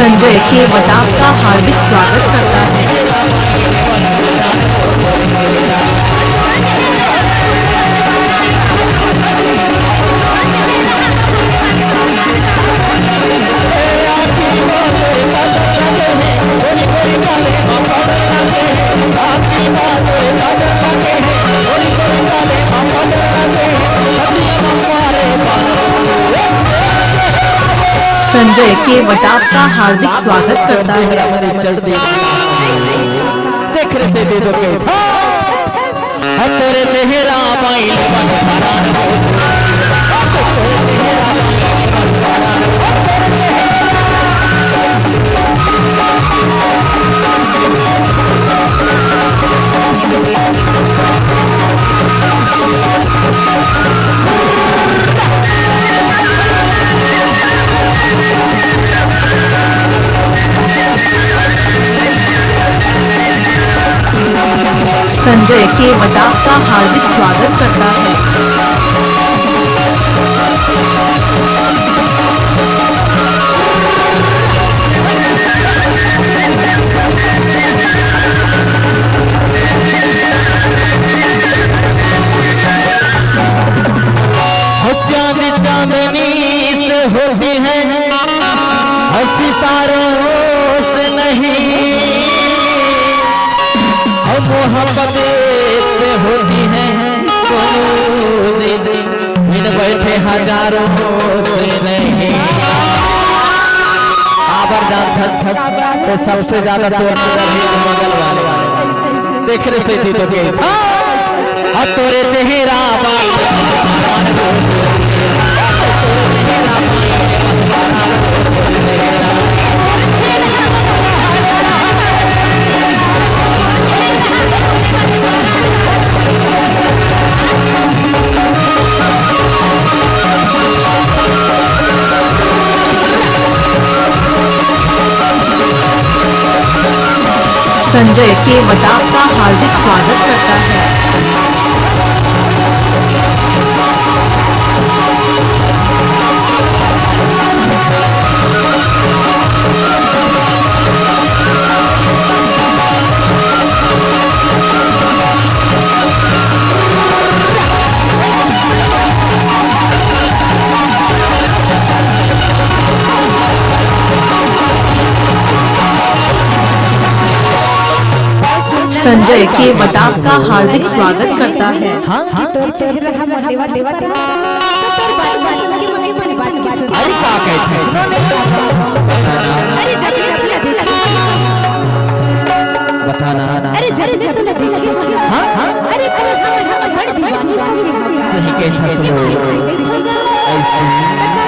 संजय केवट आपका हार्दिक स्वागत करता है। संजय केवट आपका हार्दिक स्वागत करता है। देख रहे से दे दो तेरे चेहरा संजय केवट आपका हार्दिक स्वागत करता है। चांद चांदनी से होती है सितारों से नहीं, मोहब्बत से होती है इन बैठे हजारों से नहीं। आबरदान तो सबसे ज्यादा तो मंगल वाले देख रहे से थी तो के तोरे चेहरा संजय केवट आपका हार्दिक स्वागत करता है। संजय केवट आपका हार्दिक स्वागत करता है। बताना अरे जरे दे तो देखे हां अरे कोई हम बड़ दीवानी हो गई सही कहता सुनो ऐसे